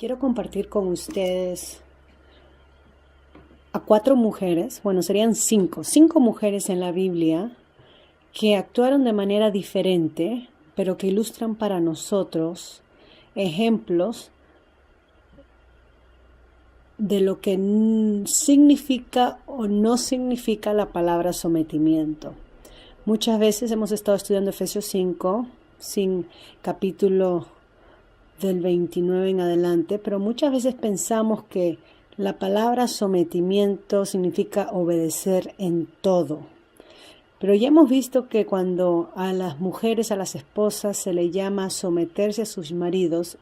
Quiero compartir con ustedes a 4 mujeres, bueno, serían 5 mujeres en la Biblia que actuaron de manera diferente, pero que ilustran para nosotros ejemplos de lo que significa o no significa la palabra sometimiento. Muchas veces hemos estado estudiando Efesios 5, sin capítulo del 29 en adelante, pero muchas veces pensamos que la palabra sometimiento significa obedecer en todo. Pero ya hemos visto que cuando a las mujeres, a las esposas, se le llama someterse a sus maridos,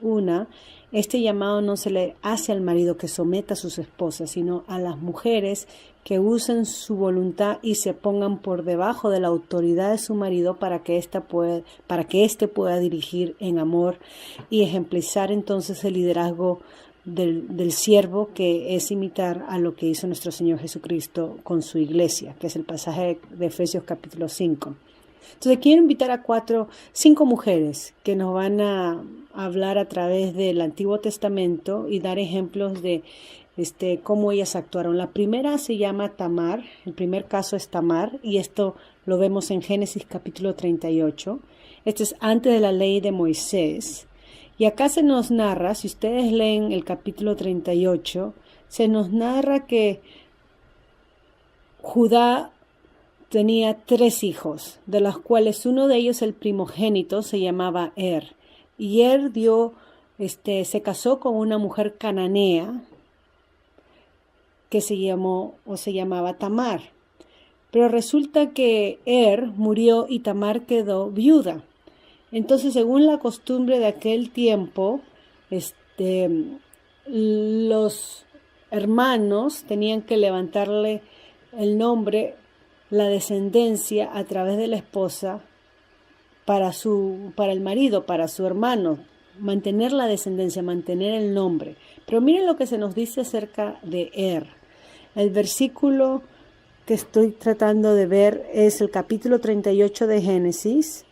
este llamado no se le hace al marido que someta a sus esposas, sino a las mujeres que usen su voluntad y se pongan por debajo de la autoridad de su marido para que éste pueda dirigir en amor y ejemplizar entonces el liderazgo del siervo, que es imitar a lo que hizo nuestro Señor Jesucristo con su iglesia, que es el pasaje de Efesios capítulo 5. Entonces quiero invitar a 5 mujeres que nos van a hablar a través del Antiguo Testamento y dar ejemplos de cómo ellas actuaron. La primera se llama Tamar, el primer caso es Tamar, y esto lo vemos en Génesis capítulo 38. Este es antes de la ley de Moisés. Y acá se nos narra, si ustedes leen el capítulo 38, se nos narra que Judá tenía 3 hijos, de los cuales uno de ellos, el primogénito, se llamaba Y se casó con una mujer cananea que se llamaba Tamar. Pero resulta que murió y Tamar quedó viuda. Entonces, según la costumbre de aquel tiempo, los hermanos tenían que levantarle el nombre, la descendencia a través de la esposa para el marido, para su hermano, mantener la descendencia, mantener el nombre. Pero miren lo que se nos dice acerca de El versículo que estoy tratando de ver es el capítulo 38 de Génesis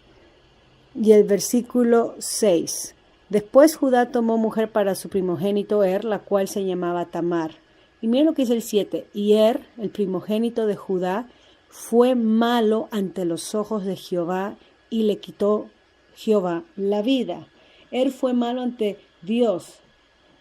y el versículo 6. Después Judá tomó mujer para su primogénito la cual se llamaba Tamar. Y miren lo que dice el 7. Y el primogénito de Judá, fue malo ante los ojos de Jehová y le quitó Jehová la vida. Fue malo ante Dios.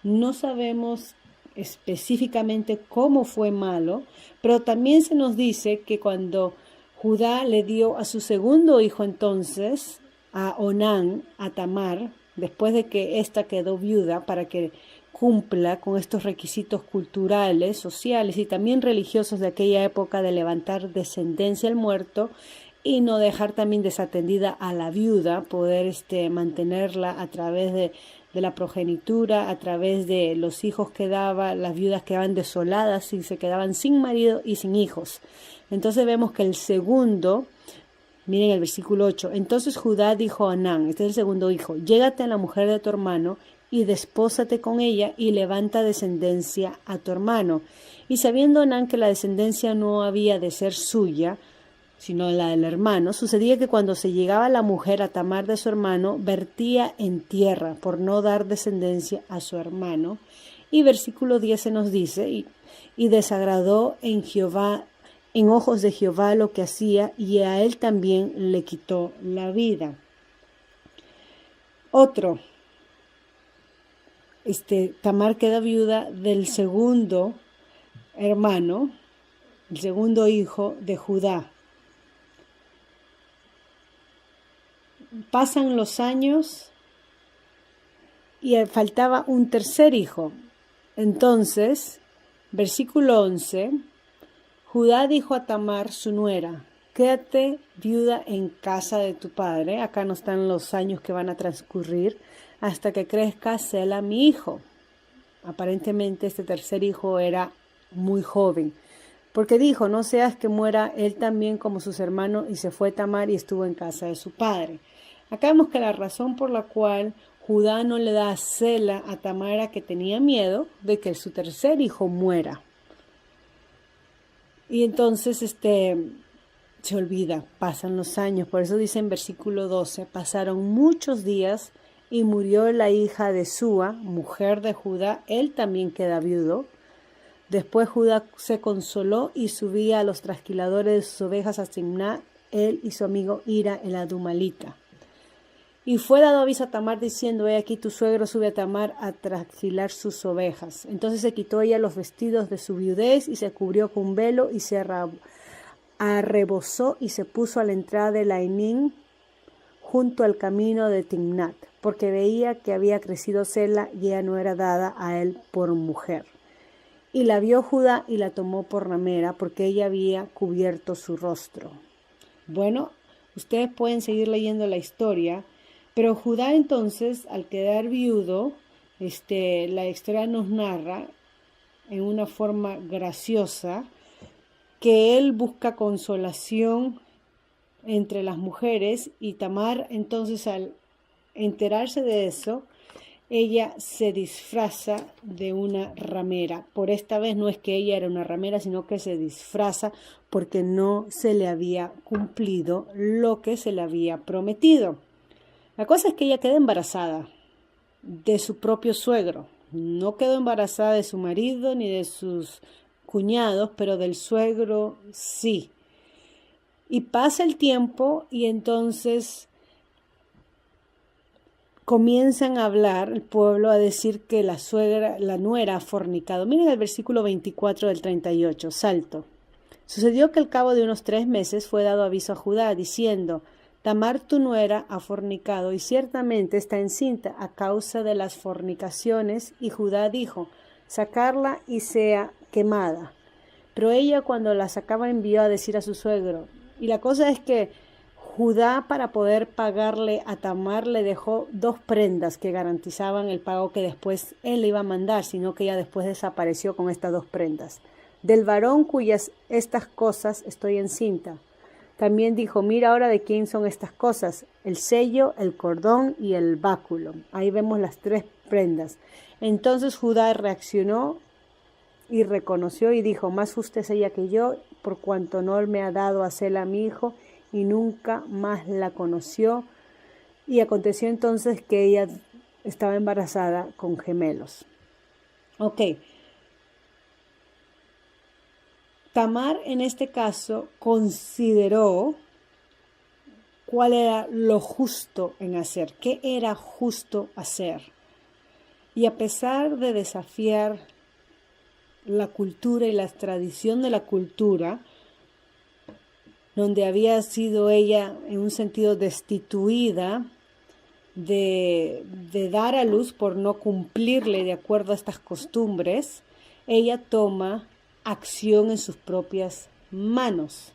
No sabemos específicamente cómo fue malo, pero también se nos dice que cuando Judá le dio a su segundo hijo entonces, a Onán, a Tamar, después de que ésta quedó viuda, para que cumpla con estos requisitos culturales, sociales y también religiosos de aquella época de levantar descendencia al muerto y no dejar también desatendida a la viuda, poder mantenerla a través de la progenitura, a través de los hijos que daba, las viudas quedaban desoladas y se quedaban sin marido y sin hijos. Entonces vemos que el segundo, miren el versículo 8, entonces Judá dijo a Onán, este es el segundo hijo, llégate a la mujer de tu hermano y despósate con ella y levanta descendencia a tu hermano. Y sabiendo Onán que la descendencia no había de ser suya, sino la del hermano, sucedía que cuando se llegaba la mujer a Tamar de su hermano, vertía en tierra por no dar descendencia a su hermano. Y versículo 10 se nos dice, y desagradó en ojos de Jehová lo que hacía, y a él también le quitó la vida. Tamar queda viuda del segundo hermano, el segundo hijo de Judá. Pasan los años y faltaba un tercer hijo. Entonces, versículo 11, Judá dijo a Tamar, su nuera, quédate viuda en casa de tu padre. Acá no están los años que van a transcurrir hasta que crezca Sela, mi hijo. Aparentemente este tercer hijo era muy joven, porque dijo, no seas que muera él también como sus hermanos, y se fue Tamar y estuvo en casa de su padre. Acá vemos que la razón por la cual Judá no le da a Sela a Tamar era que tenía miedo de que su tercer hijo muera. Y entonces se olvida, pasan los años. Por eso dice en versículo 12, pasaron muchos días y murió la hija de Súa, mujer de Judá, él también queda viudo. Después Judá se consoló y subía a los trasquiladores de sus ovejas a Timná, él y su amigo Hira el adumalita. Y fue dado aviso a Tamar diciendo: he aquí tu suegro sube a Tamar a trasquilar sus ovejas. Entonces se quitó ella los vestidos de su viudez y se cubrió con un velo y se arrebozó y se puso a la entrada de Lainín junto al camino de Timnat, porque veía que había crecido Sela y ella no era dada a él por mujer. Y la vio Judá y la tomó por ramera, porque ella había cubierto su rostro. Bueno, ustedes pueden seguir leyendo la historia, pero Judá entonces, al quedar viudo, la historia nos narra en una forma graciosa que él busca consolación entre las mujeres, y Tamar entonces, al enterarse de eso, ella se disfraza de una ramera. Por esta vez no es que ella era una ramera, sino que se disfraza porque no se le había cumplido lo que se le había prometido. La cosa es que ella queda embarazada de su propio suegro. No quedó embarazada de su marido ni de sus cuñados, pero del suegro sí. Y pasa el tiempo y entonces comienzan a hablar el pueblo, a decir que la nuera ha fornicado. Miren el versículo 24 del 38, salto. Sucedió que al cabo de unos 3 meses fue dado aviso a Judá, diciendo: Tamar tu nuera ha fornicado y ciertamente está encinta a causa de las fornicaciones. Y Judá dijo: sacarla y sea quemada. Pero ella, cuando la sacaba, envió a decir a su suegro. Y la cosa es que Judá, para poder pagarle a Tamar, le dejó 2 prendas que garantizaban el pago que después él le iba a mandar, sino que ella después desapareció con estas 2 prendas. Del varón cuyas estas cosas estoy encinta. También dijo: mira ahora de quién son estas cosas: el sello, el cordón y el báculo. Ahí vemos las 3 prendas. Entonces Judá reaccionó y reconoció y dijo: más justa es ella que yo, por cuanto no me ha dado a Sela mi hijo, y nunca más la conoció. Y aconteció entonces que ella estaba embarazada con gemelos. Ok. Tamar en este caso consideró cuál era lo justo en hacer, qué era justo hacer. Y a pesar de desafiar la cultura y la tradición de la cultura, donde había sido ella en un sentido destituida de dar a luz por no cumplirle de acuerdo a estas costumbres, ella toma acción en sus propias manos,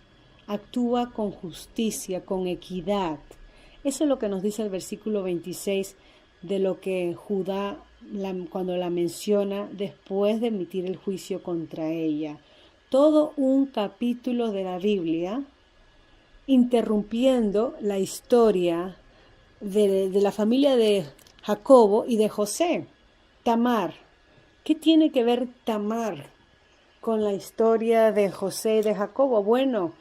actúa con justicia, con equidad. Eso es lo que nos dice el versículo 26 de lo que Judá, cuando la menciona después de emitir el juicio contra ella. Todo un capítulo de la Biblia interrumpiendo la historia de la familia de Jacobo y de José. Tamar. ¿Qué tiene que ver Tamar con la historia de José y de Jacobo? Bueno,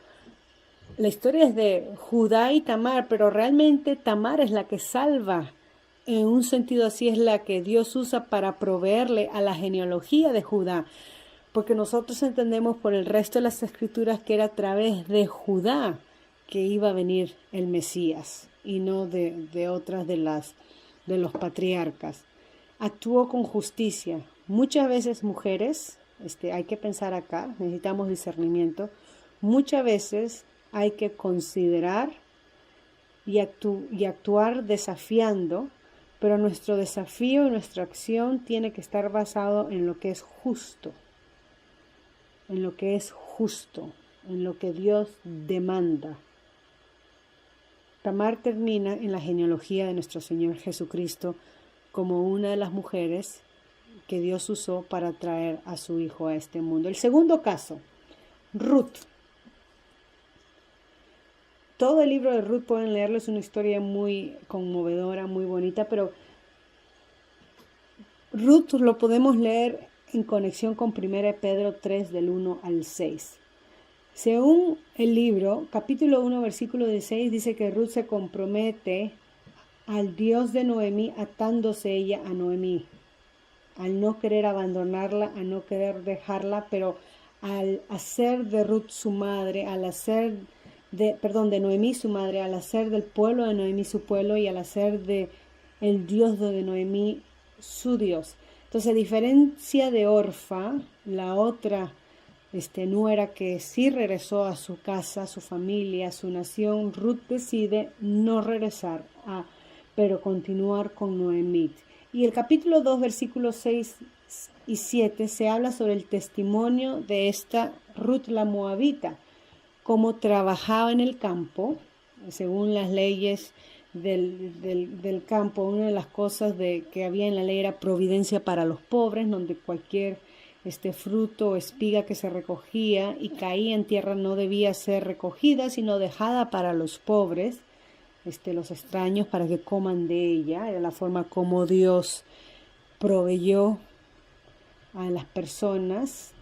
la historia es de Judá y Tamar, pero realmente Tamar es la que salva. En un sentido así, es la que Dios usa para proveerle a la genealogía de Judá, porque nosotros entendemos por el resto de las escrituras que era a través de Judá que iba a venir el Mesías y no de otras de los patriarcas. Actuó con justicia. Muchas veces, mujeres, hay que pensar acá, necesitamos discernimiento. Muchas veces hay que considerar y actuar desafiando, pero nuestro desafío y nuestra acción tiene que estar basado en lo que es justo, en lo que es justo, en lo que Dios demanda. Tamar termina en la genealogía de nuestro Señor Jesucristo como una de las mujeres que Dios usó para traer a su hijo a este mundo. El segundo caso, Ruth. Todo el libro de Ruth pueden leerlo, es una historia muy conmovedora, muy bonita, pero Ruth lo podemos leer en conexión con 1 Pedro 3 del 1 al 6. Según el libro, capítulo 1, versículo 16, dice que Ruth se compromete al Dios de Noemí, atándose ella a Noemí, al no querer abandonarla, a no querer dejarla, pero al hacer de Ruth su madre, al hacer de Noemí su madre, al hacer del pueblo de Noemí su pueblo y al hacer de el Dios de Noemí su Dios. Entonces, a diferencia de Orfa, la otra nuera que sí regresó a su casa, a su familia, a su nación, Ruth decide no regresar, pero continuar con Noemí. Y el capítulo 2, versículos 6 y 7 se habla sobre el testimonio de esta Ruth la Moabita, cómo trabajaba en el campo, según las leyes del campo. Una de las cosas que había en la ley era providencia para los pobres, donde cualquier fruto o espiga que se recogía y caía en tierra no debía ser recogida, sino dejada para los pobres, los extraños, para que coman de ella. Era la forma como Dios proveyó a las personas,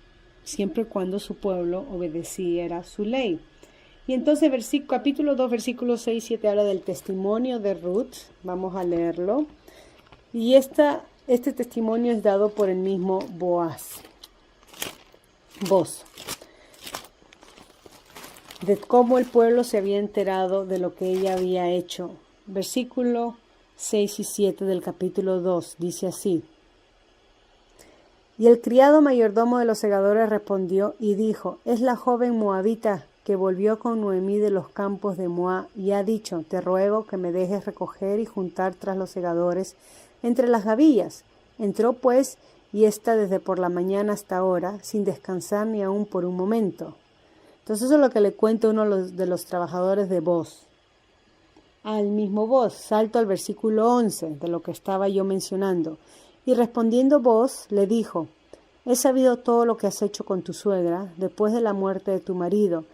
siempre y cuando su pueblo obedeciera su ley. Y entonces capítulo 2, versículos 6 y 7 habla del testimonio de Ruth. Vamos a leerlo. Y este testimonio es dado por el mismo Boaz, de cómo el pueblo se había enterado de lo que ella había hecho. Versículo 6 y 7 del capítulo 2 dice así: Y el criado mayordomo de los segadores respondió y dijo: Es la joven moabita que volvió con Noemí de los campos de Moab, y ha dicho: Te ruego que me dejes recoger y juntar tras los segadores entre las gavillas. Entró pues, y está desde por la mañana hasta ahora, sin descansar ni aun por un momento. Entonces eso es lo que le cuenta uno de los trabajadores de Boaz. Al mismo Boaz, salto al versículo 11 de lo que estaba yo mencionando. Y respondiendo Boaz, le dijo: He sabido todo lo que has hecho con tu suegra después de la muerte de tu marido,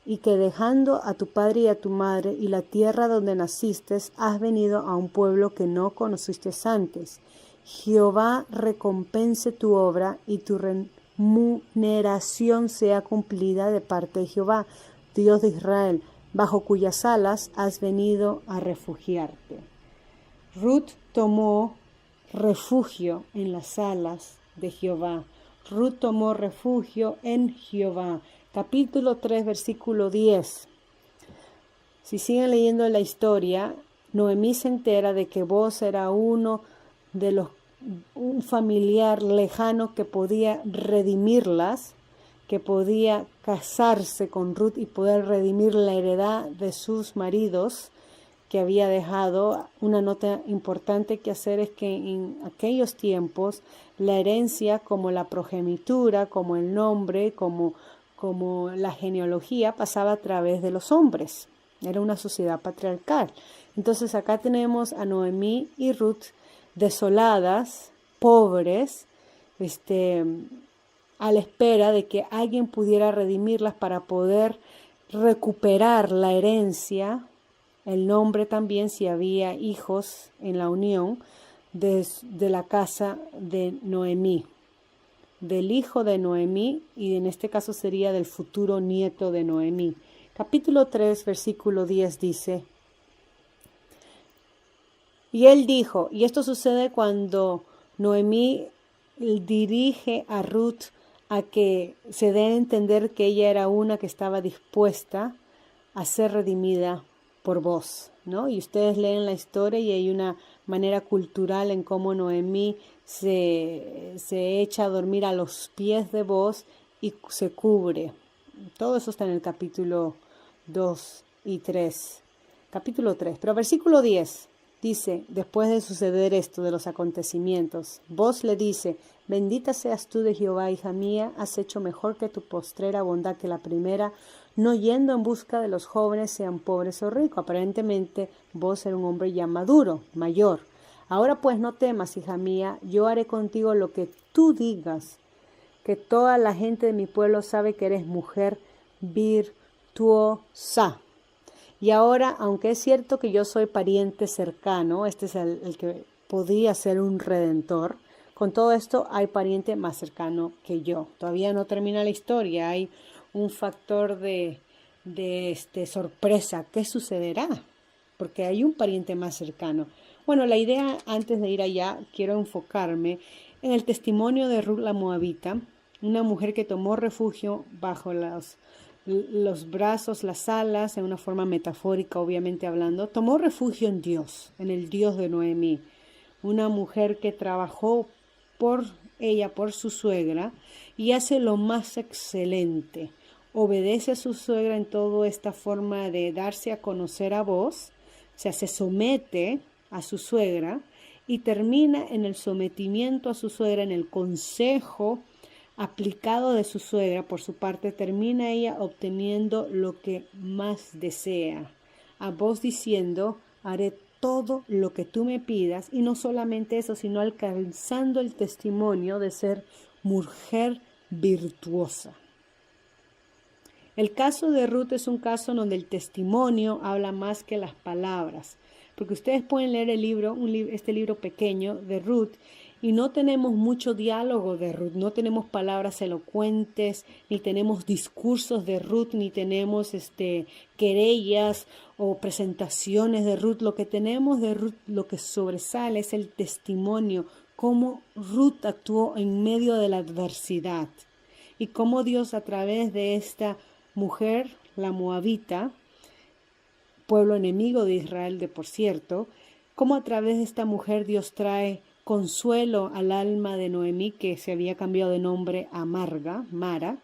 y que dejando a tu padre y a tu madre y la tierra donde naciste, has venido a un pueblo que no conociste antes. Jehová recompense tu obra y tu remuneración sea cumplida de parte de Jehová, Dios de Israel, bajo cuyas alas has venido a refugiarte. Ruth tomó refugio en las alas de Jehová. Ruth tomó refugio en Jehová. Capítulo 3, versículo 10. Si siguen leyendo la historia, Noemí se entera de que Boaz era un familiar lejano que podía redimirlas, que podía casarse con Ruth y poder redimir la heredad de sus maridos que había dejado. Una nota importante que hacer es que en aquellos tiempos la herencia, como la progenitura, como el nombre, como la genealogía, pasaba a través de los hombres. Era una sociedad patriarcal. Entonces acá tenemos a Noemí y Ruth desoladas, pobres, a la espera de que alguien pudiera redimirlas para poder recuperar la herencia, el nombre también, si había hijos en la unión, de la casa de Noemí, del hijo de Noemí, y en este caso sería del futuro nieto de Noemí. Capítulo 3, versículo 10 dice: Y él dijo, y esto sucede cuando Noemí dirige a Ruth a que se dé a entender que ella era una que estaba dispuesta a ser redimida por Boaz, ¿no? Y ustedes leen la historia y hay una manera cultural en cómo Noemí se echa a dormir a los pies de Boaz y se cubre. Todo eso está en el capítulo 2 y 3. Capítulo 3, pero versículo 10 dice, después de suceder esto de los acontecimientos, Boaz le dice: Bendita seas tú de Jehová, hija mía, has hecho mejor que tu postrera bondad que la primera, no yendo en busca de los jóvenes, sean pobres o ricos. Aparentemente Boaz era un hombre ya maduro, mayor. Ahora pues no temas, hija mía, yo haré contigo lo que tú digas, que toda la gente de mi pueblo sabe que eres mujer virtuosa. Y ahora, aunque es cierto que yo soy pariente cercano, este es el que podría ser un redentor, con todo esto hay pariente más cercano que yo. Todavía no termina la historia, hay un factor de sorpresa. ¿Qué sucederá? porque hay un pariente más cercano. Bueno, la idea, antes de ir allá, quiero enfocarme en el testimonio de Ruth la Moabita, una mujer que tomó refugio bajo los brazos, las alas, en una forma metafórica, obviamente hablando, tomó refugio en Dios, en el Dios de Noemí. Una mujer que trabajó por ella, por su suegra, y hace lo más excelente. Obedece a su suegra en toda esta forma de darse a conocer a voz, o sea, se somete a su suegra y termina en el sometimiento a su suegra, en el consejo aplicado de su suegra. Por su parte, termina ella obteniendo lo que más desea. A voz diciendo, haré todo lo que tú me pidas, y no solamente eso, sino alcanzando el testimonio de ser mujer virtuosa. El caso de Ruth es un caso donde el testimonio habla más que las palabras, porque ustedes pueden leer el libro, este libro pequeño de Ruth, y no tenemos mucho diálogo de Ruth, no tenemos palabras elocuentes, ni tenemos discursos de Ruth, ni tenemos querellas o presentaciones de Ruth. Lo que tenemos de Ruth, lo que sobresale es el testimonio, cómo Ruth actuó en medio de la adversidad y cómo Dios, a través de esta mujer, la Moabita, pueblo enemigo de Israel, por cierto, cómo a través de esta mujer Dios trae consuelo al alma de Noemí, que se había cambiado de nombre a Mara,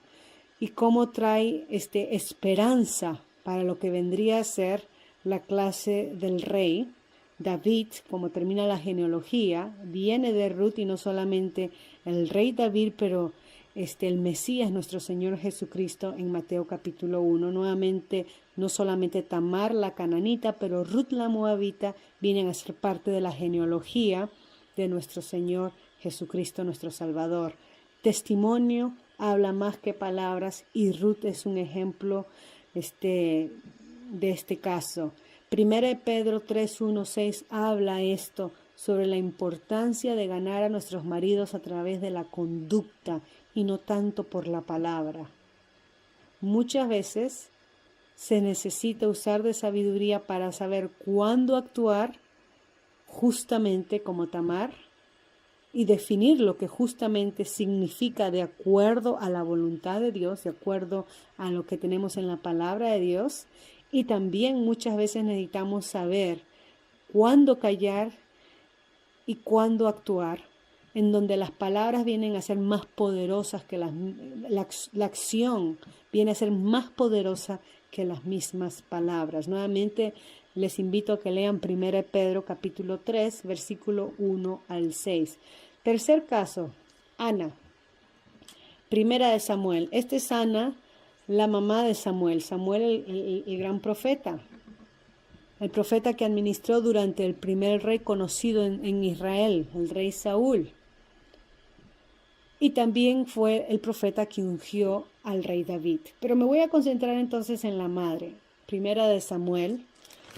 y cómo trae esperanza para lo que vendría a ser la clase del rey. David, como termina la genealogía, viene de Ruth, y no solamente el rey David, pero el Mesías, nuestro Señor Jesucristo, en Mateo capítulo 1. Nuevamente, no solamente Tamar la cananita, pero Ruth la Moabita vienen a ser parte de la genealogía de nuestro Señor Jesucristo, nuestro Salvador. Testimonio habla más que palabras, y Ruth es un ejemplo de este caso. Primera de Pedro 3:1-6 habla esto sobre la importancia de ganar a nuestros maridos a través de la conducta y no tanto por la palabra. Muchas veces se necesita usar de sabiduría para saber cuándo actuar justamente como Tamar y definir lo que justamente significa de acuerdo a la voluntad de Dios, de acuerdo a lo que tenemos en la palabra de Dios. Y también muchas veces necesitamos saber cuándo callar y cuándo actuar, en donde las palabras vienen a ser más poderosas que la acción viene a ser más poderosa que las mismas palabras. Nuevamente les invito a que lean 1 Pedro capítulo 3, versículo 1-6. Tercer caso, Ana. Primera de Samuel. Esta es Ana, la mamá de Samuel. Samuel, el gran profeta. El profeta que administró durante el primer rey conocido en Israel, el rey Saúl. Y también fue el profeta que ungió al rey David. Pero me voy a concentrar entonces en la madre. Primera de Samuel,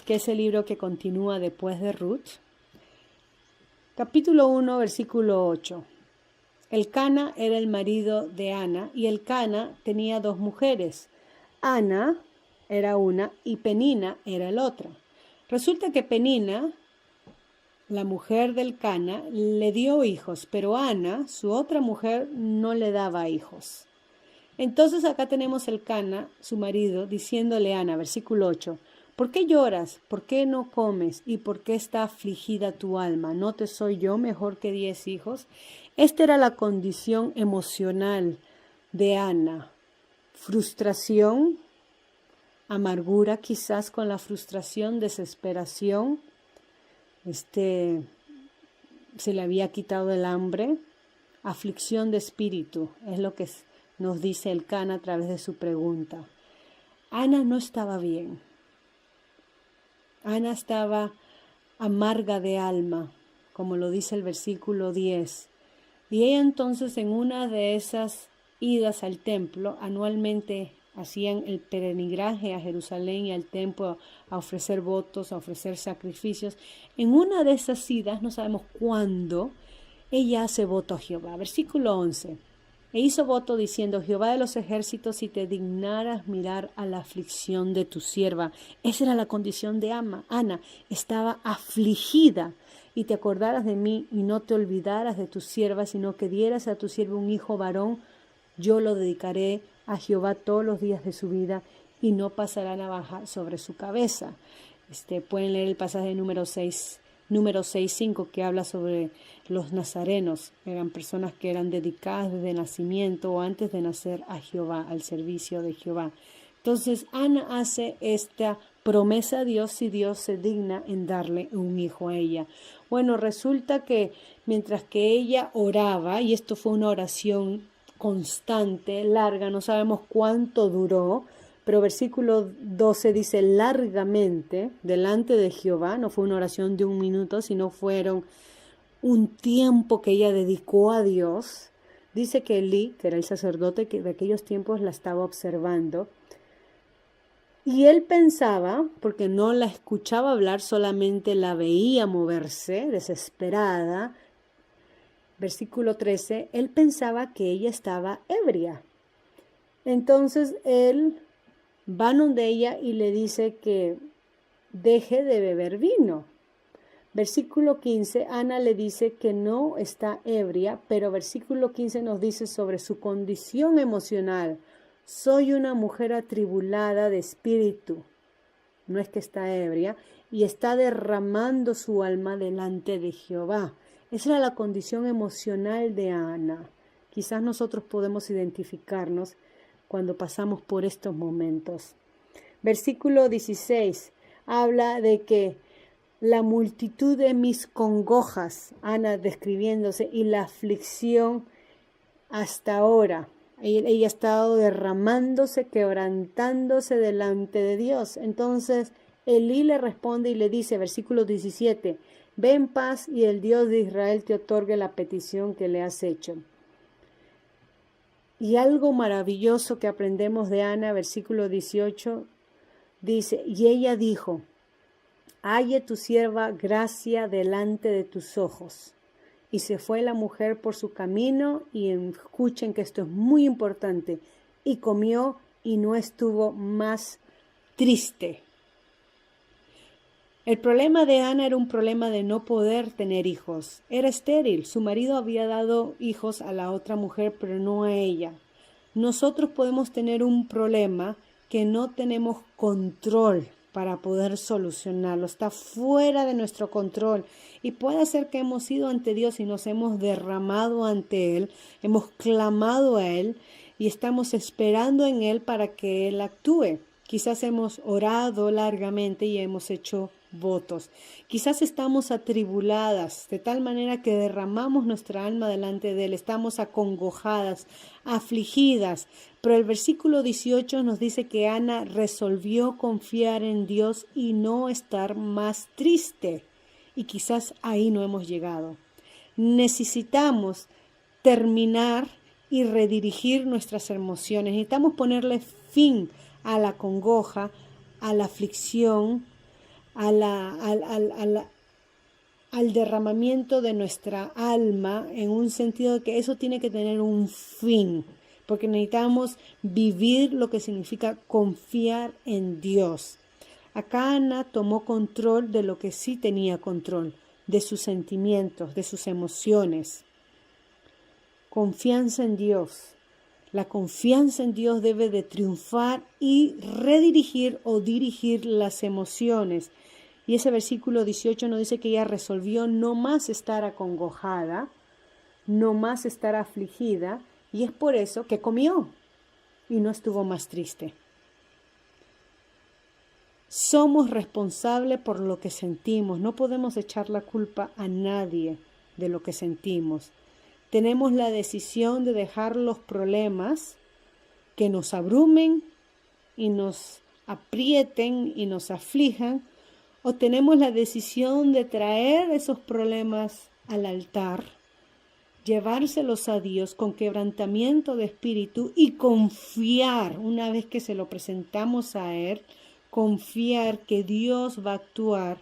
que es el libro que continúa después de Ruth. Capítulo 1, versículo 8. Elcana era el marido de Ana, y Elcana tenía dos mujeres. Ana era una y Penina era la otra. Resulta que Penina, la mujer de Elcana, le dio hijos, pero Ana, su otra mujer, no le daba hijos. Entonces acá tenemos Elcana, su marido, diciéndole a Ana, versículo 8, ¿por qué lloras? ¿Por qué no comes? ¿Y por qué está afligida tu alma? ¿No te soy yo mejor que 10 hijos? Esta era la condición emocional de Ana. Frustración, amargura quizás con la frustración, desesperación. Se le había quitado el hambre, aflicción de espíritu, es lo que nos dice Elcana a través de su pregunta. Ana no estaba bien. Ana estaba amarga de alma, como lo dice el versículo 10. Y ella entonces, en una de esas idas al templo, anualmente hacían el peregrinaje a Jerusalén y al templo a ofrecer votos, a ofrecer sacrificios. En una de esas idas, no sabemos cuándo, ella hace voto a Jehová. Versículo 11. E hizo voto diciendo: Jehová de los ejércitos, si te dignaras mirar a la aflicción de tu sierva. Esa era la condición de Ana. Estaba afligida. Y te acordaras de mí y no te olvidaras de tu sierva, sino que dieras a tu sierva un hijo varón, yo lo dedicaré a Jehová todos los días de su vida y no pasará navaja sobre su cabeza. Pueden leer el pasaje de número 6:5, que habla sobre los nazarenos. Eran personas que eran dedicadas desde nacimiento o antes de nacer a Jehová, al servicio de Jehová. Entonces Ana hace esta promesa a Dios si Dios se digna en darle un hijo a ella. Bueno, resulta que mientras que ella oraba, y esto fue una oración constante, larga, no sabemos cuánto duró, pero versículo 12 dice: largamente delante de Jehová. No fue una oración de 1 minuto, sino fueron un tiempo que ella dedicó a Dios. Dice que Elí, que era el sacerdote que de aquellos tiempos, la estaba observando. Y él pensaba, porque no la escuchaba hablar, solamente la veía moverse, desesperada. Versículo 13, él pensaba que ella estaba ebria. Entonces él va donde ella y le dice que deje de beber vino. Versículo 15, Ana le dice que no está ebria, pero versículo 15 nos dice sobre su condición emocional: soy una mujer atribulada de espíritu. No es que está ebria, y está derramando su alma delante de Jehová. Esa era la condición emocional de Ana. Quizás nosotros podemos identificarnos cuando pasamos por estos momentos. Versículo 16 habla de que la multitud de mis congojas, Ana describiéndose, y la aflicción hasta ahora. Ella ha estado derramándose, quebrantándose delante de Dios. Entonces Elí le responde y le dice, versículo 17, ve en paz y el Dios de Israel te otorgue la petición que le has hecho. Y algo maravilloso que aprendemos de Ana, versículo 18, dice, y ella dijo, halle tu sierva gracia delante de tus ojos. Y se fue la mujer por su camino, y escuchen que esto es muy importante, y comió y no estuvo más triste. El problema de Ana era un problema de no poder tener hijos. Era estéril. Su marido había dado hijos a la otra mujer, pero no a ella. Nosotros podemos tener un problema que no tenemos control para poder solucionarlo. Está fuera de nuestro control. Y puede ser que hemos ido ante Dios y nos hemos derramado ante Él, hemos clamado a Él y estamos esperando en Él para que Él actúe. Quizás hemos orado largamente y hemos hecho votos. Quizás estamos atribuladas de tal manera que derramamos nuestra alma delante de Él. Estamos acongojadas, afligidas. Pero el versículo 18 nos dice que Ana resolvió confiar en Dios y no estar más triste. Y quizás ahí no hemos llegado. Necesitamos terminar y redirigir nuestras emociones. Necesitamos ponerle fin a la congoja, a la aflicción, al derramamiento de nuestra alma, en un sentido de que eso tiene que tener un fin, porque necesitamos vivir lo que significa confiar en Dios. Acá Ana tomó control de lo que sí tenía control, de sus sentimientos, de sus emociones. Confianza en Dios. La confianza en Dios debe de triunfar y redirigir o dirigir las emociones. Y ese versículo 18 nos dice que ella resolvió no más estar acongojada, no más estar afligida, y es por eso que comió y no estuvo más triste. Somos responsables por lo que sentimos. No podemos echar la culpa a nadie de lo que sentimos. Tenemos la decisión de dejar los problemas que nos abrumen y nos aprieten y nos aflijan, o tenemos la decisión de traer esos problemas al altar, llevárselos a Dios con quebrantamiento de espíritu y confiar, una vez que se lo presentamos a Él, confiar que Dios va a actuar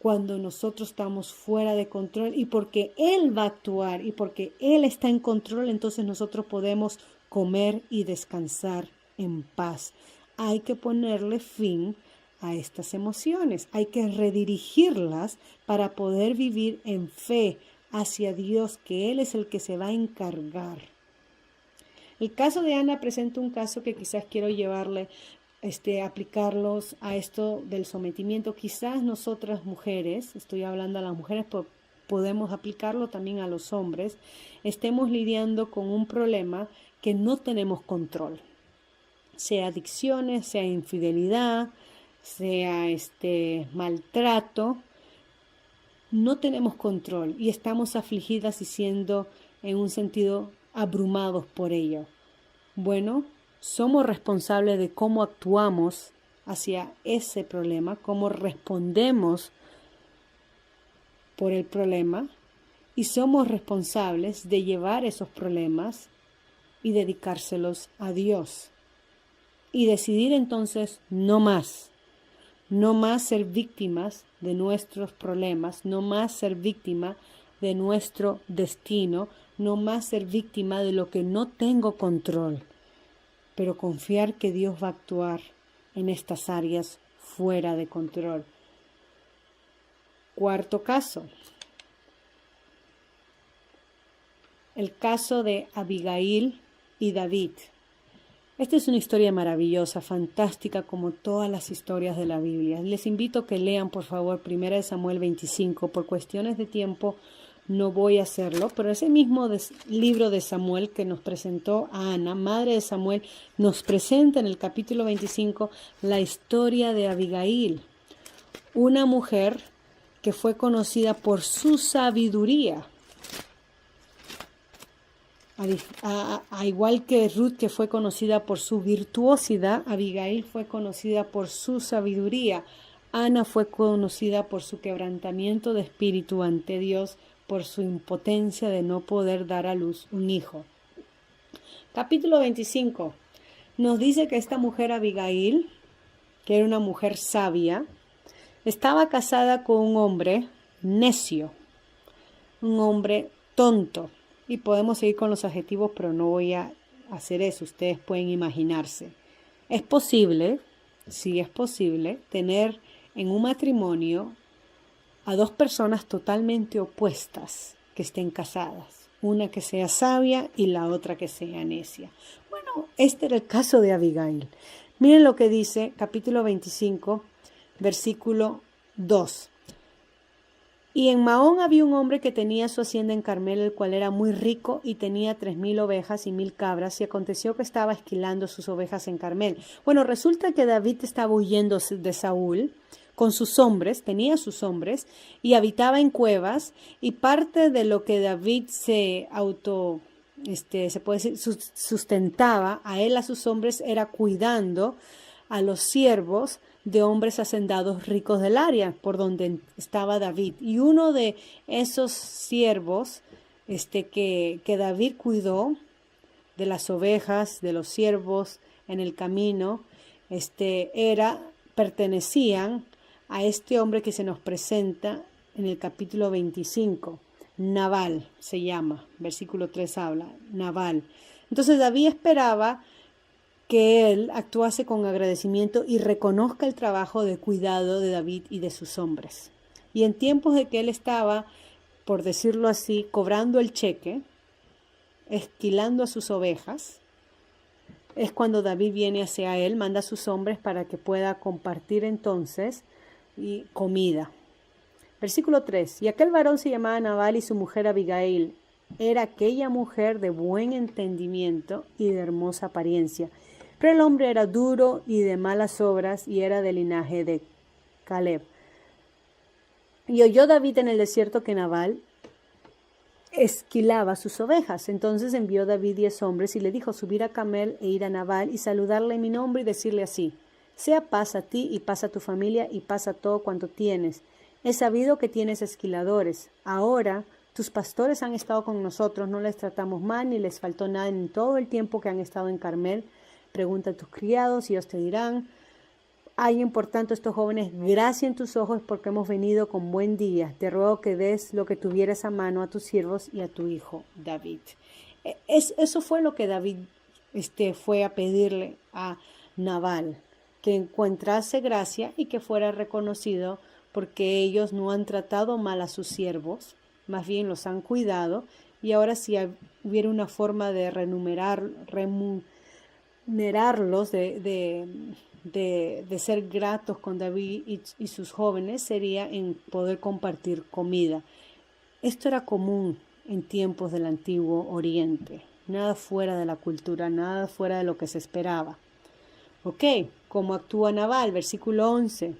cuando nosotros estamos fuera de control, y porque Él va a actuar y porque Él está en control, entonces nosotros podemos comer y descansar en paz. Hay que ponerle fin a estas emociones, hay que redirigirlas para poder vivir en fe hacia Dios, que Él es el que se va a encargar. El caso de Ana presenta un caso que quizás quiero llevarle, aplicarlos a esto del sometimiento. Quizás nosotras mujeres, estoy hablando a las mujeres, podemos aplicarlo también a los hombres, estemos lidiando con un problema que no tenemos control, sea adicciones, sea infidelidad, sea maltrato. No tenemos control y estamos afligidas y siendo en un sentido abrumados por ello. Bueno, somos responsables de cómo actuamos hacia ese problema, cómo respondemos por el problema, y somos responsables de llevar esos problemas y dedicárselos a Dios. Y decidir entonces no más ser víctimas de nuestros problemas, no más ser víctima de nuestro destino, no más ser víctima de lo que no tengo control, pero confiar que Dios va a actuar en estas áreas fuera de control. Cuarto caso, el caso de Abigail y David. Esta es una historia maravillosa, fantástica, como todas las historias de la Biblia. Les invito a que lean, por favor, 1 Samuel 25. Por cuestiones de tiempo no voy a hacerlo, pero ese mismo libro de Samuel que nos presentó a Ana, madre de Samuel, nos presenta en el capítulo 25 la historia de Abigail, una mujer que fue conocida por su sabiduría. A igual que Ruth, que fue conocida por su virtuosidad, Abigail fue conocida por su sabiduría. Ana fue conocida por su quebrantamiento de espíritu ante Dios, por su impotencia de no poder dar a luz un hijo. Capítulo 25 nos dice que esta mujer Abigail, que era una mujer sabia, estaba casada con un hombre necio, un hombre tonto. Y podemos seguir con los adjetivos, pero no voy a hacer eso. Ustedes pueden imaginarse. Es posible, sí es posible, tener en un matrimonio a dos personas totalmente opuestas que estén casadas. Una que sea sabia y la otra que sea necia. Bueno, este era el caso de Abigail. Miren lo que dice capítulo 25, versículo 2. Y en Maón había un hombre que tenía su hacienda en Carmel, el cual era muy rico y tenía 3,000 ovejas y 1,000 cabras, y aconteció que estaba esquilando sus ovejas en Carmel. Bueno, resulta que David estaba huyendo de Saúl con sus hombres, tenía sus hombres, y habitaba en cuevas, y parte de lo que David se puede decir, sustentaba a él, a sus hombres, era cuidando a los siervos de hombres hacendados ricos del área por donde estaba David. Y uno de esos siervos que David cuidó, de las ovejas, de los siervos en el camino, pertenecían a este hombre que se nos presenta en el capítulo 25. Nabal se llama, versículo 3 habla, Nabal. Entonces David esperaba que él actuase con agradecimiento y reconozca el trabajo de cuidado de David y de sus hombres. Y en tiempos de que él estaba, por decirlo así, cobrando el cheque, esquilando a sus ovejas, es cuando David viene hacia él, manda a sus hombres para que pueda compartir entonces comida. Versículo 3. Y aquel varón se llamaba Nabal y su mujer Abigail. Era aquella mujer de buen entendimiento y de hermosa apariencia. Pero el hombre era duro y de malas obras y era del linaje de Caleb. Y oyó David en el desierto que Nabal esquilaba sus ovejas. Entonces envió David 10 hombres y le dijo: subir a Carmel e ir a Nabal y saludarle en mi nombre y decirle así: sea paz a ti y paz a tu familia y paz a todo cuanto tienes. He sabido que tienes esquiladores. Ahora tus pastores han estado con nosotros, no les tratamos mal ni les faltó nada en todo el tiempo que han estado en Carmel. Pregunta a tus criados y ellos te dirán. hallen por tanto estos jóvenes gracia en tus ojos, porque hemos venido con buen día. Te ruego que des lo que tuvieras a mano a tus siervos y a tu hijo David. Eso fue lo que David fue a pedirle a Nabal, que encontrase gracia y que fuera reconocido, porque ellos no han tratado mal a sus siervos, más bien los han cuidado, y ahora si hubiera una forma de remunerarlos, de ser gratos con David y sus jóvenes, sería en poder compartir comida. Esto era común en tiempos del Antiguo Oriente, nada fuera de la cultura, nada fuera de lo que se esperaba. Ok, ¿cómo actúa Nabal? Versículo 11,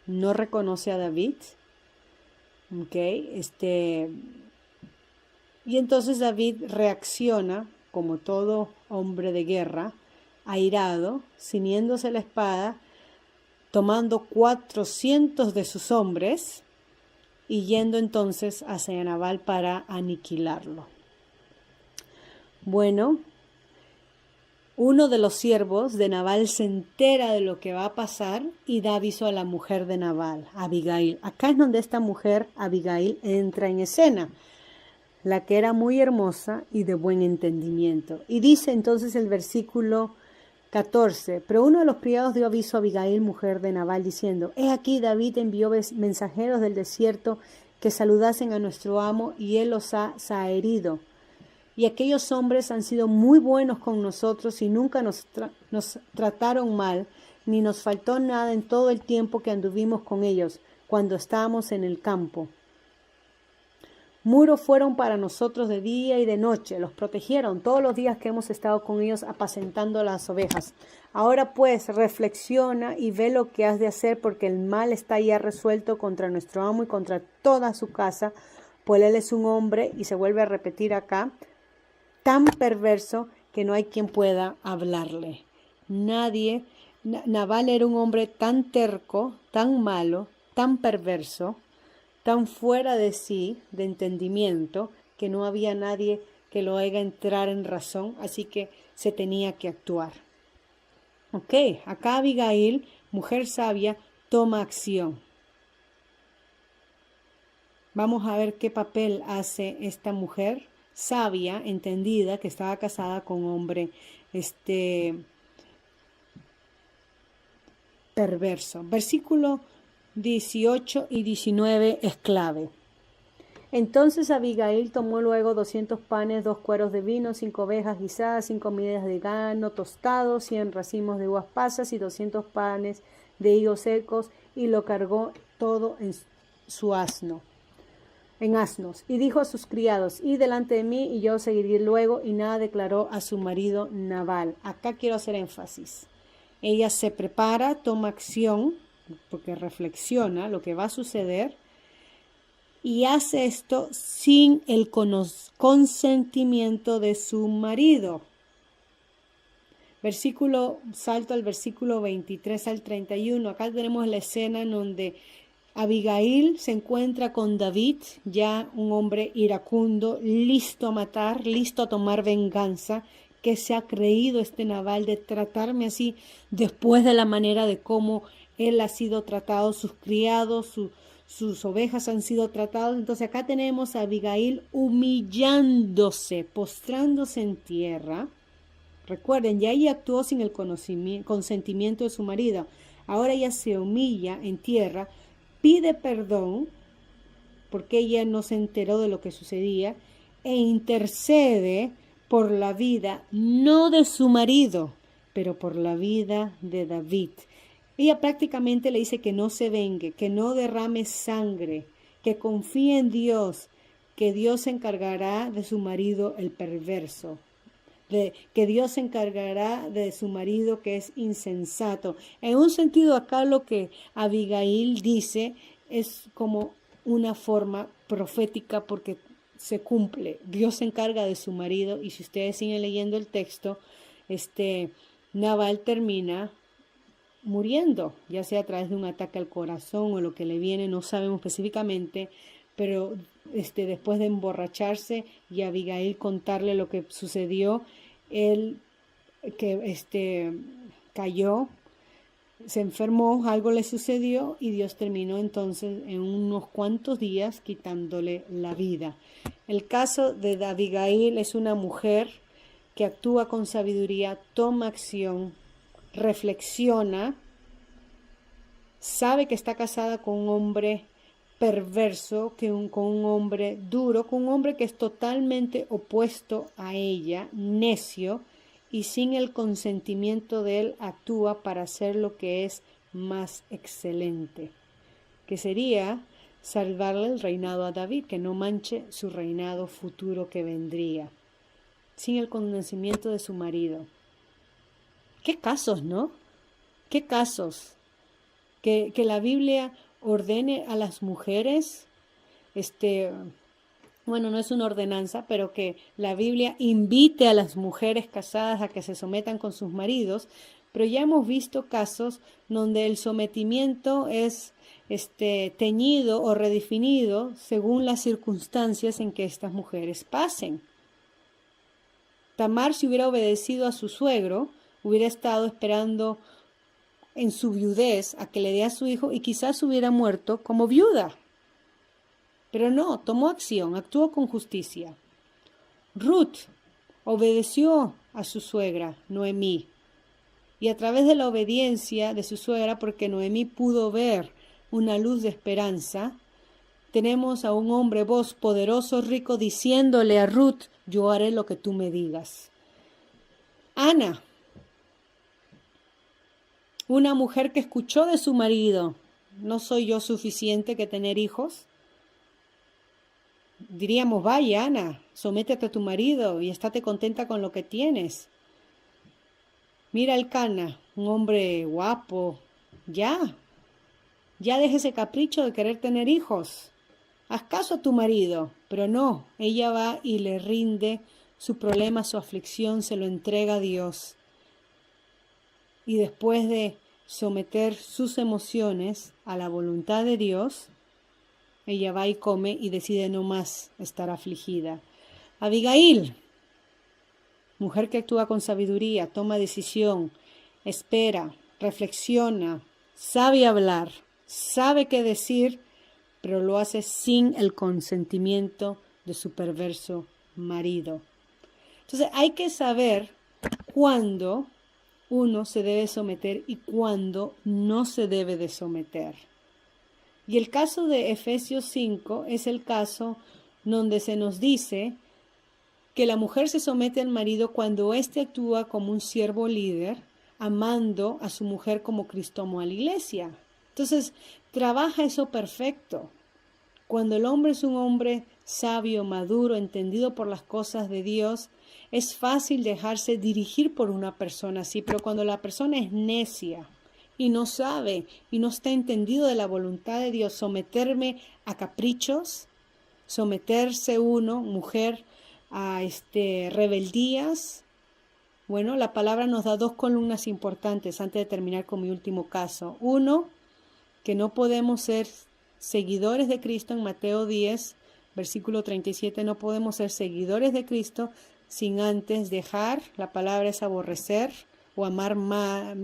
no reconoce a David. Ok, y entonces David reacciona como todo hombre de guerra, airado, ciñéndose la espada, tomando 400 de sus hombres y yendo entonces hacia Nabal para aniquilarlo. Bueno, uno de los siervos de Nabal se entera de lo que va a pasar y da aviso a la mujer de Nabal, Abigail. Acá es donde esta mujer, Abigail, entra en escena, la que era muy hermosa y de buen entendimiento. Y dice entonces el versículo 14, pero uno de los criados dio aviso a Abigail, mujer de Nabal, diciendo, he aquí David envió mensajeros del desierto que saludasen a nuestro amo y él los ha zaherido. Y aquellos hombres han sido muy buenos con nosotros y nunca nos trataron mal, ni nos faltó nada en todo el tiempo que anduvimos con ellos, cuando estábamos en el campo. Muros fueron para nosotros de día y de noche, los protegieron todos los días que hemos estado con ellos apacentando las ovejas. Ahora pues reflexiona y ve lo que has de hacer, porque el mal está ya resuelto contra nuestro amo y contra toda su casa, pues él es un hombre, y se vuelve a repetir acá, tan perverso que no hay quien pueda hablarle. Nabal era un hombre tan terco, tan malo, tan perverso, tan fuera de sí, de entendimiento, que no había nadie que lo haga entrar en razón, así que se tenía que actuar. Ok, acá Abigail, mujer sabia, toma acción. Vamos a ver qué papel hace esta mujer sabia, entendida, que estaba casada con un hombre perverso. Versículo 18 y 19 es clave. Entonces Abigail tomó luego 200 panes, 2 cueros de vino, 5 ovejas guisadas, 5 medidas de grano tostado, 100 racimos de uvas pasas y 200 panes de higos secos, y lo cargó todo en asnos. Y dijo a sus criados, id delante de mí y yo seguiré luego, y nada declaró a su marido Nabal. Acá quiero hacer énfasis. Ella se prepara, toma acción, porque reflexiona lo que va a suceder, y hace esto sin el consentimiento de su marido. Salto al versículo 23 al 31. Acá tenemos la escena en donde Abigail se encuentra con David, ya un hombre iracundo, listo a matar, listo a tomar venganza. ¿Qué se ha creído este Nabal de tratarme así después de la manera de cómo él ha sido tratado, sus criados, sus ovejas han sido tratadas? Entonces acá tenemos a Abigail humillándose, postrándose en tierra. Recuerden, ya ella actuó sin el consentimiento de su marido. Ahora ella se humilla en tierra, pide perdón, porque ella no se enteró de lo que sucedía, e intercede por la vida, no de su marido, pero por la vida de David. Ella prácticamente le dice que no se vengue, que no derrame sangre, que confíe en Dios, que Dios se encargará de su marido el perverso, que Dios se encargará de su marido que es insensato. En un sentido, acá lo que Abigail dice es como una forma profética, porque se cumple. Dios se encarga de su marido, y si ustedes siguen leyendo el texto, Nabal termina muriendo, ya sea a través de un ataque al corazón o lo que le viene, no sabemos específicamente, pero después de emborracharse y Abigail contarle lo que sucedió, él cayó se enfermó, algo le sucedió y Dios terminó entonces en unos cuantos días quitándole la vida. El caso de Abigail es una mujer que actúa con sabiduría, toma acción, reflexiona, sabe que está casada con un hombre perverso, con un hombre duro, con un hombre que es totalmente opuesto a ella, necio, y sin el consentimiento de él actúa para hacer lo que es más excelente, que sería salvarle el reinado a David, que no manche su reinado futuro que vendría, sin el conocimiento de su marido. ¿Qué casos, no? ¿Qué casos? Que la Biblia ordene a las mujeres, bueno, no es una ordenanza, pero que la Biblia invite a las mujeres casadas a que se sometan con sus maridos, pero ya hemos visto casos donde el sometimiento es teñido o redefinido según las circunstancias en que estas mujeres pasen. Tamar, si hubiera obedecido a su suegro, hubiera estado esperando en su viudez a que le dé a su hijo y quizás hubiera muerto como viuda. Pero no, tomó acción, actuó con justicia. Ruth obedeció a su suegra, Noemí, y a través de la obediencia de su suegra, porque Noemí pudo ver una luz de esperanza, tenemos a un hombre, voz poderoso, rico, diciéndole a Ruth, yo haré lo que tú me digas. Ana, una mujer que escuchó de su marido, ¿no soy yo suficiente que tener hijos? Diríamos, vaya Ana, sométete a tu marido y estate contenta con lo que tienes. Mira el Cana, un hombre guapo, ya deja ese capricho de querer tener hijos. Haz caso a tu marido, pero no, ella va y le rinde su problema, su aflicción, se lo entrega a Dios. Y después de someter sus emociones a la voluntad de Dios, ella va y come y decide no más estar afligida. Abigail, mujer que actúa con sabiduría, toma decisión, espera, reflexiona, sabe hablar, sabe qué decir, pero lo hace sin el consentimiento de su perverso marido. Entonces hay que saber cuándo uno se debe someter y cuándo no se debe de someter. Y el caso de Efesios 5 es el caso donde se nos dice que la mujer se somete al marido cuando éste actúa como un siervo líder, amando a su mujer como Cristo amó a la iglesia. Entonces, trabaja eso perfecto. Cuando el hombre es un hombre sabio, maduro, entendido por las cosas de Dios, es fácil dejarse dirigir por una persona así, pero cuando la persona es necia y no sabe y no está entendido de la voluntad de Dios, someterme a caprichos, someterse uno, mujer, a rebeldías. Bueno, la palabra nos da dos columnas importantes antes de terminar con mi último caso. Uno, que no podemos ser seguidores de Cristo en Mateo 10, versículo 37, no podemos ser seguidores de Cristo sin antes dejar, la palabra es aborrecer o amar más,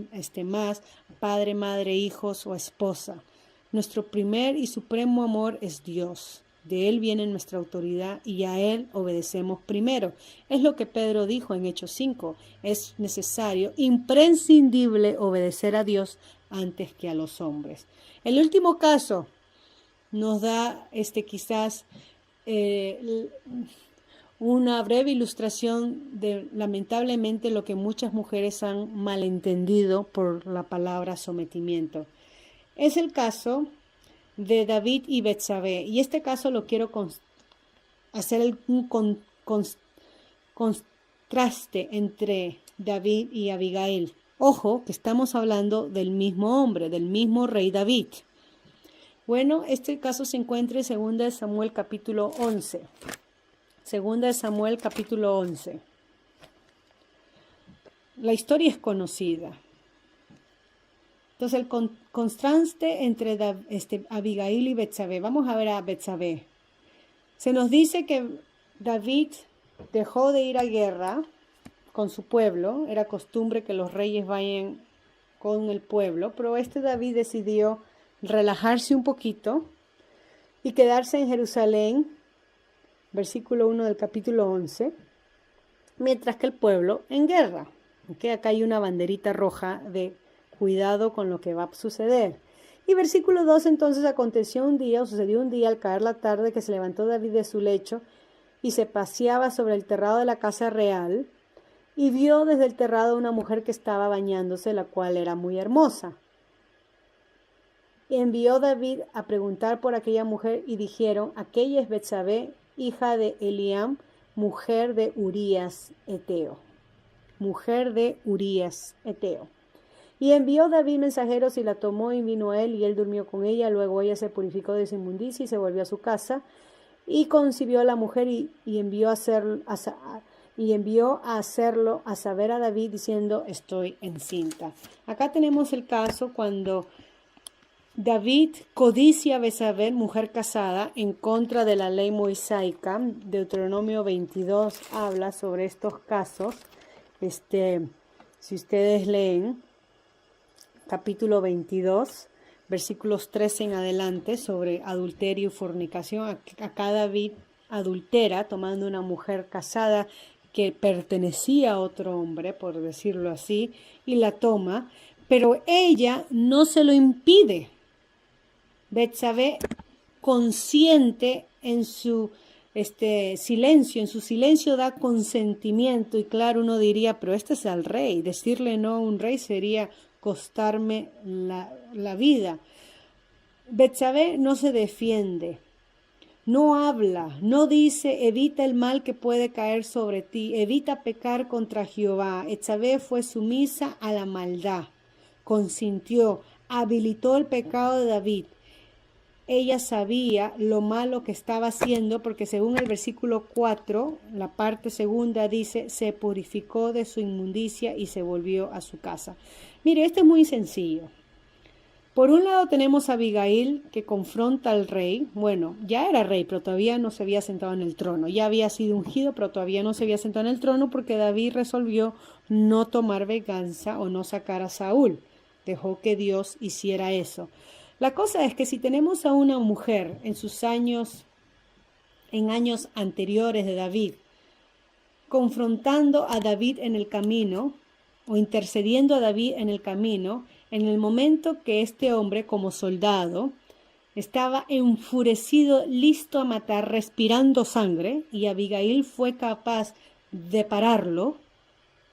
padre, madre, hijos o esposa. Nuestro primer y supremo amor es Dios. De Él viene nuestra autoridad y a Él obedecemos primero. Es lo que Pedro dijo en Hechos 5. Es necesario, imprescindible, obedecer a Dios antes que a los hombres. El último caso nos da quizás una breve ilustración de lamentablemente lo que muchas mujeres han malentendido por la palabra sometimiento. Es el caso de David y Betsabé, y este caso lo quiero hacer un contraste entre David y Abigail. Ojo, que estamos hablando del mismo hombre, del mismo rey David. Bueno, este caso se encuentra en 2 Samuel capítulo 11. 2 Samuel capítulo 11. La historia es conocida. Entonces, el contraste entre Abigail y Betsabé. Vamos a ver a Betsabé. Se nos dice que David dejó de ir a guerra con su pueblo. Era costumbre que los reyes vayan con el pueblo, pero David decidió relajarse un poquito y quedarse en Jerusalén, versículo 1 del capítulo 11, mientras que el pueblo en guerra. ¿Okay? Acá hay una banderita roja de cuidado con lo que va a suceder. Y versículo 2, entonces sucedió un día al caer la tarde que se levantó David de su lecho y se paseaba sobre el terrado de la casa real y vio desde el terrado una mujer que estaba bañándose, la cual era muy hermosa. Y envió David a preguntar por aquella mujer y dijeron, aquella es Betsabé, hija de Eliam, mujer de Urías Eteo. Mujer de Urías Eteo. Y envió David mensajeros y la tomó y vino a él y él durmió con ella. Luego ella se purificó de su inmundicia y se volvió a su casa y concibió a la mujer y envió a hacerlo a saber a David diciendo estoy encinta. Acá tenemos el caso cuando David codicia a Betsabé, mujer casada, en contra de la ley mosaica. Deuteronomio 22 habla sobre estos casos. Si ustedes leen capítulo 22, versículos 13 en adelante, sobre adulterio y fornicación. Acá David adultera tomando una mujer casada que pertenecía a otro hombre, por decirlo así, y la toma, pero ella no se lo impide. Betsabé, consciente en su silencio da consentimiento, y claro, uno diría, pero este es el rey, decirle no a un rey sería costarme la vida. Betsabé no se defiende, no habla, no dice evita el mal que puede caer sobre ti, evita pecar contra Jehová. Betsabé fue sumisa a la maldad, consintió, habilitó el pecado de David. Ella sabía lo malo que estaba haciendo porque según el versículo 4, la parte segunda dice, se purificó de su inmundicia y se volvió a su casa. Mire, esto es muy sencillo. Por un lado tenemos a Abigail que confronta al rey. Bueno, ya era rey, pero todavía no se había sentado en el trono. Ya había sido ungido, pero todavía no se había sentado en el trono porque David resolvió no tomar venganza o no sacar a Saúl. Dejó que Dios hiciera eso. La cosa es que si tenemos a una mujer en años anteriores de David, confrontando a David en el camino o intercediendo a David en el camino, en el momento que este hombre como soldado estaba enfurecido, listo a matar, respirando sangre, y Abigail fue capaz de pararlo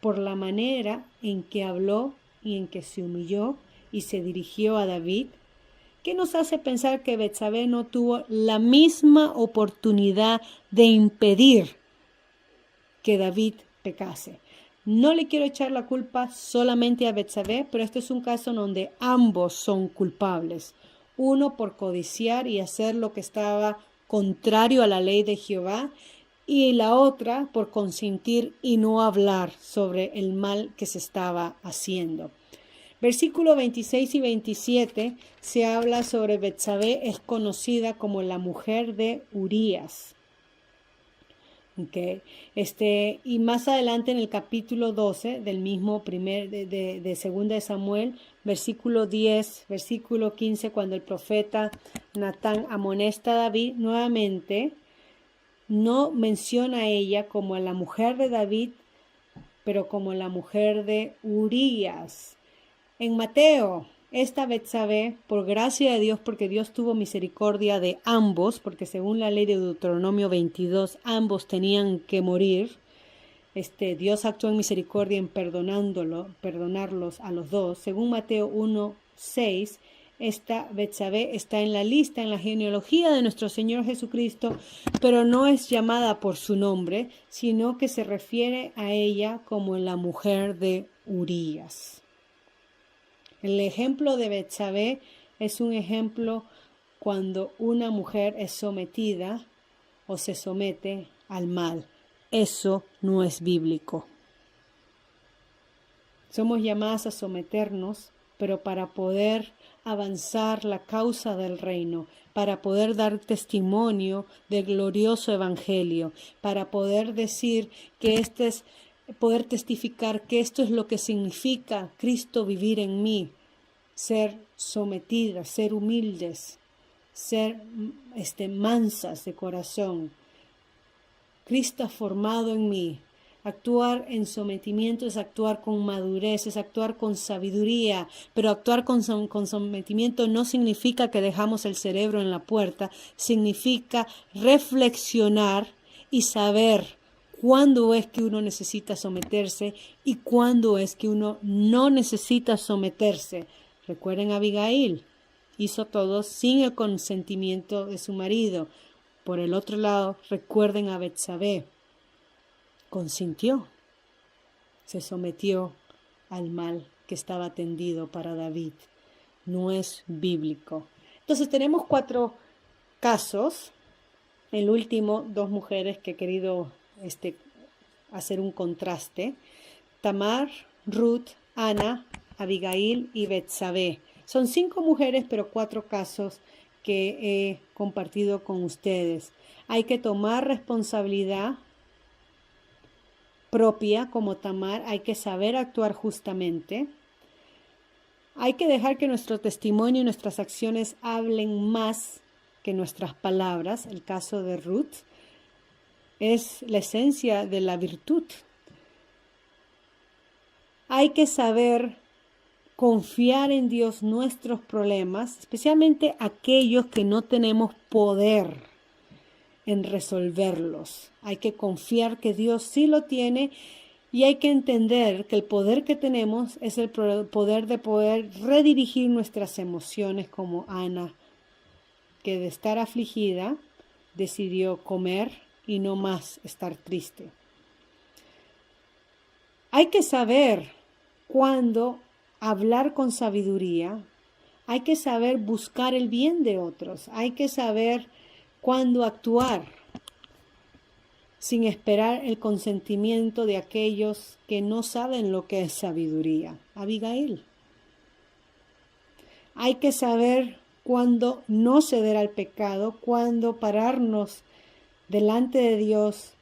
por la manera en que habló y en que se humilló y se dirigió a David, ¿qué nos hace pensar que Betsabé no tuvo la misma oportunidad de impedir que David pecase? No le quiero echar la culpa solamente a Betsabé, pero este es un caso en donde ambos son culpables. Uno por codiciar y hacer lo que estaba contrario a la ley de Jehová, y la otra por consentir y no hablar sobre el mal que se estaba haciendo. Versículos 26 y 27 se habla sobre Betsabé, es conocida como la mujer de Urías. Okay. Y más adelante en el capítulo 12 del mismo de segunda de Samuel, versículo 10, versículo 15, cuando el profeta Natán amonesta a David, nuevamente no menciona a ella como a la mujer de David, pero como la mujer de Urías. En Mateo, esta Betsabé, por gracia de Dios, porque Dios tuvo misericordia de ambos, porque según la ley de Deuteronomio 22, ambos tenían que morir. Dios actuó en misericordia en perdonarlos a los dos. Según Mateo 1:6, esta Betsabé está en la lista, en la genealogía de nuestro Señor Jesucristo, pero no es llamada por su nombre, sino que se refiere a ella como la mujer de Urías. El ejemplo de Betsabé es un ejemplo cuando una mujer es sometida o se somete al mal. Eso no es bíblico. Somos llamadas a someternos, pero para poder avanzar la causa del reino, para poder dar testimonio del glorioso evangelio, para poder decir que este es poder testificar que esto es lo que significa Cristo vivir en mí, ser sometidas, ser humildes, ser mansas de corazón. Cristo ha formado en mí. Actuar en sometimiento es actuar con madurez, es actuar con sabiduría, pero actuar con sometimiento no significa que dejamos el cerebro en la puerta, significa reflexionar y saber cuándo es que uno necesita someterse y cuándo es que uno no necesita someterse. Recuerden a Abigail, hizo todo sin el consentimiento de su marido. Por el otro lado, recuerden a Betsabé, consintió, se sometió al mal que estaba tendido para David. No es bíblico. Entonces tenemos 4 casos. El último, 2 mujeres que he querido hacer un contraste. Tamar, Ruth, Ana, Abigail y Betsabé. Son 5 mujeres, pero 4 casos que he compartido con ustedes. Hay que tomar responsabilidad propia como Tamar, hay que saber actuar justamente. Hay que dejar que nuestro testimonio y nuestras acciones hablen más que nuestras palabras. El caso de Ruth es la esencia de la virtud. Hay que saber confiar en Dios nuestros problemas, especialmente aquellos que no tenemos poder en resolverlos. Hay que confiar que Dios sí lo tiene y hay que entender que el poder que tenemos es el poder de poder redirigir nuestras emociones, como Ana, que de estar afligida decidió comer y no más estar triste. Hay que saber cuándo hablar con sabiduría, hay que saber buscar el bien de otros, hay que saber cuándo actuar sin esperar el consentimiento de aquellos que no saben lo que es sabiduría. Abigail. Hay que saber cuándo no ceder al pecado, cuándo pararnos delante de Dios,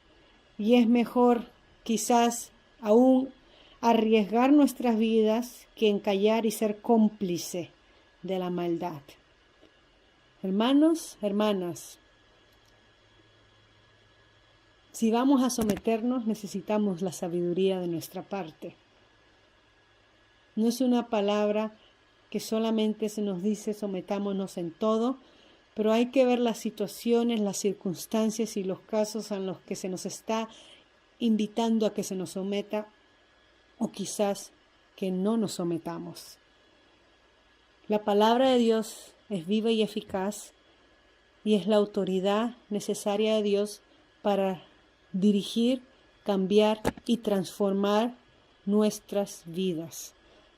y es mejor quizás aún arriesgar nuestras vidas que encallar y ser cómplice de la maldad. Hermanos, hermanas, si vamos a someternos, necesitamos la sabiduría de nuestra parte. No es una palabra que solamente se nos dice sometámonos en todo, pero hay que ver las situaciones, las circunstancias y los casos en los que se nos está invitando a que se nos someta o quizás que no nos sometamos. La palabra de Dios es viva y eficaz y es la autoridad necesaria de Dios para dirigir, cambiar y transformar nuestras vidas.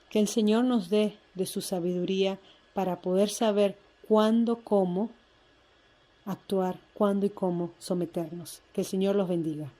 Que el Señor nos dé de su sabiduría para poder saber cuándo, cómo actuar, cuándo y cómo someternos. Que el Señor los bendiga.